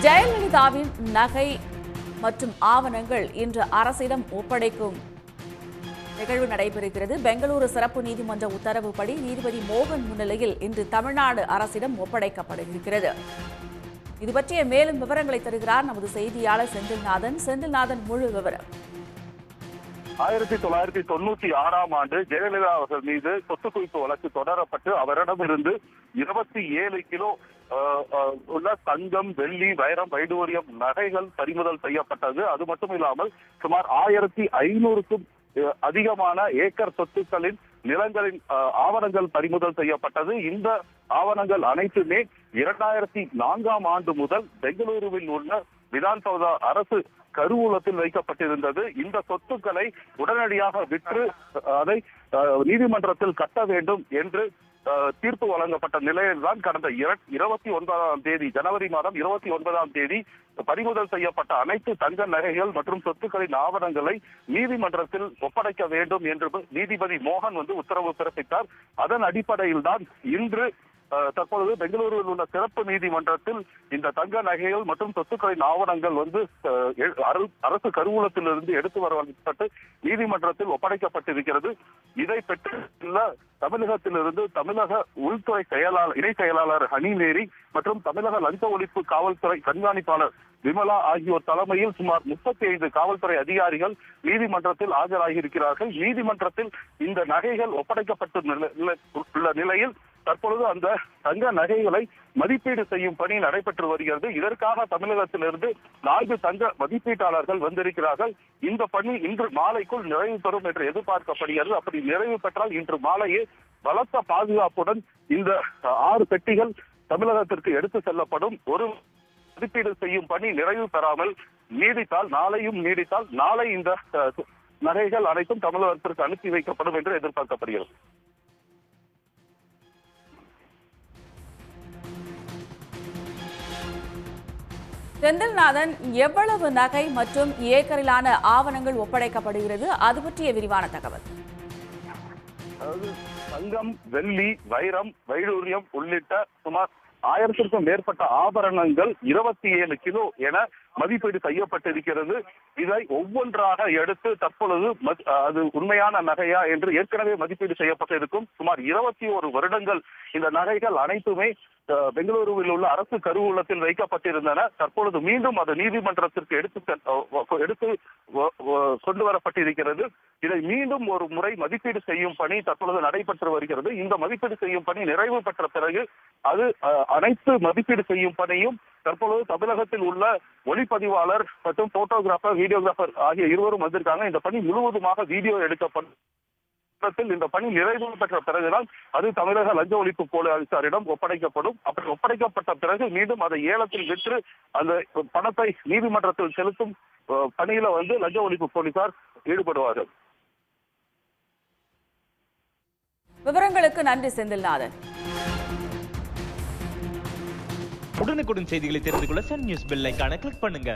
ஜெயலலிதாவின் நகை மற்றும் ஆவணங்கள் இன்று அரசிடம் ஒப்படைக்கும் நிகழ்வு நடைபெறுகிறது. பெங்களூரு சிறப்பு நீதிமன்ற உத்தரவுப்படி நீதிபதி மோகன் முன்னிலையில் இன்று தமிழ்நாடு அரசிடம் ஒப்படைக்கப்படுகிறது. இது பற்றிய மேலும் விவரங்களை தருகிறார் நமது செய்தியாளர் செந்தில்நாதன். செந்தில்நாதன், முழு விவரம். 1996ஆம் ஆண்டு ஜெயலலிதா அவர்கள் மீது சொத்து குவிப்பு வழக்கு தொடரப்பட்டு அவரிடமிருந்து 27 கிலோ உள்ள தங்கம், வெள்ளி, வைரம், வைடூரியம் நகைகள் பறிமுதல் செய்யப்பட்டது. அது மட்டும் இல்லாமல் சுமார் 1500க்கும் அதிகமான ஏக்கர் சொத்துக்களின் நிலங்களின் ஆவணங்கள் பறிமுதல் செய்யப்பட்டது. இந்த ஆவணங்கள் அனைத்துமே 2004ஆம் ஆண்டு முதல் பெங்களூருவில் உள்ள விதான் சௌதா அரசு கருவூலத்தில் வைக்கப்பட்டிருந்தது. இந்த சொத்துக்களை உடனடியாக விற்று அதை நீதிமன்றத்தில் கட்ட வேண்டும் என்று தீர்ப்பு வழங்கப்பட்ட நிலையில்தான் கடந்த 29ஆம் தேதி, ஜனவரி மாதம் 29ஆம் தேதி பறிமுதல் செய்யப்பட்ட அனைத்து தங்க நகைகள் மற்றும் சொத்துக்களின் ஆவணங்களை நீதிமன்றத்தில் ஒப்படைக்க வேண்டும் என்று நீதிபதி மோகன் உத்தரவு பிறப்பித்தார். அதன் அடிப்படையில் தான் இன்று தற்பொழுது பெங்களூருவில் உள்ள சிறப்பு நீதிமன்றத்தில் இந்த தங்க நகைகள் மற்றும் சொத்துக்களின் ஆவணங்கள் அரசு கருவூலத்திலிருந்து எடுத்து வரப்பட்டு நீதிமன்றத்தில் ஒப்படைக்கப்பட்டிருக்கிறது. இதை பெற்றுள்ள தமிழகத்திலிருந்து தமிழக உள்துறை இணை செயலாளர் ஹனிமேரி மற்றும் தமிழக லஞ்ச ஒழிப்பு காவல்துறை கண்காணிப்பாளர் விமலா ஆகியோர் தலைமையில் சுமார் 35 காவல்துறை அதிகாரிகள் நீதிமன்றத்தில் ஆஜராகியிருக்கிறார்கள். நீதிமன்றத்தில் இந்த நகைகள் ஒப்படைக்கப்பட்டுள்ள நிலையில் தற்பொழுது அந்த தங்க நகைகளை மதிப்பீடு செய்யும் பணி நடைபெற்று வருகிறது. இதற்காக தமிழகத்திலிருந்து 4 தங்க மதிப்பீட்டாளர்கள் வந்திருக்கிறார்கள். இந்த பணி இன்று மாலைக்குள் நிறைவு பெறும் என்று எதிர்பார்க்கப்படுகிறது. அப்படி நிறைவு பெற்றால் இன்று மாலையே பலத்த பாதுகாப்புடன் இந்த 6 பெட்டிகள் தமிழகத்திற்கு எடுத்து செல்லப்படும். ஒரு மதிப்பீடு செய்யும் பணி நிறைவு பெறாமல் நீடித்தால் நாளை இந்த நகைகள் அனைத்தும் தமிழகத்திற்கு அனுப்பி வைக்கப்படும் என்று எதிர்பார்க்கப்படுகிறது. செந்தில்நாதன், எவ்வளவு நகை மற்றும் ஏக்கரிலான ஆவணங்கள் ஒப்படைக்கப்படுகிறது? அது பற்றிய விரிவான தகவல். தங்கம், வெள்ளி, வைரம், வைடூரியம் உள்ளிட்ட சுமார் 1000க்கும் மேற்பட்ட ஆபரணங்கள் 27 கிலோ என மதிப்பீடு செய்யப்பட்டிருக்கிறது. இதை ஒவ்வொன்றாக எடுத்து தற்பொழுது அது உண்மையான நகையா என்று ஏற்கனவே மதிப்பீடு செய்யப்பட்டிருக்கும். சுமார் 21 வருடங்கள் இந்த நகைகள் அனைத்துமே பெங்களூருவில் உள்ள அரசு கருவூலத்தில் வைக்கப்பட்டிருந்தன. தற்பொழுது மீண்டும் அது நீதிமன்றத்திற்கு எடுத்து கொண்டு வரப்பட்டிருக்கிறது. இதை மீண்டும் ஒரு முறை மதிப்பீடு செய்யும் பணி தற்பொழுது நடைபெற்று வருகிறது. இந்த மதிப்பீடு செய்யும் பணி நிறைவு பெற்ற பிறகு அது அனைத்து மதிப்பீடு செய்யும் பணியும் தற்பொழுது தமிழகத்தில் உள்ள ஒளிப்பதிவாளர் மற்றும் போட்டோகிராஃபர், வீடியோகிராஃபர் ஆகிய இருவரும் வந்திருக்காங்க. இந்த பணி முழுவதுமாக வீடியோ எடுக்கப்படும். இந்த பணி நிறைவு பெற்ற பிறகுதான் அது தமிழக லஞ்ச ஒழிப்பு போலீசாரிடம் ஒப்படைக்கப்படும். அப்படி ஒப்படைக்கப்பட்ட பிறகு மீண்டும் அதை ஏலத்தில் விற்று அந்த பணத்தை நீதிமன்றத்தில் செலுத்தும் பணியில லஞ்ச ஒழிப்பு போலீசார் ஈடுபடுவார்கள். விவரங்களுக்கு நன்றி செந்தில்நாதன். உடனுக்குடன் செய்திகளை தெரிந்து கொள்ள சன் நியூஸ் பெல் ஐகானை கிளிக் பண்ணுங்க.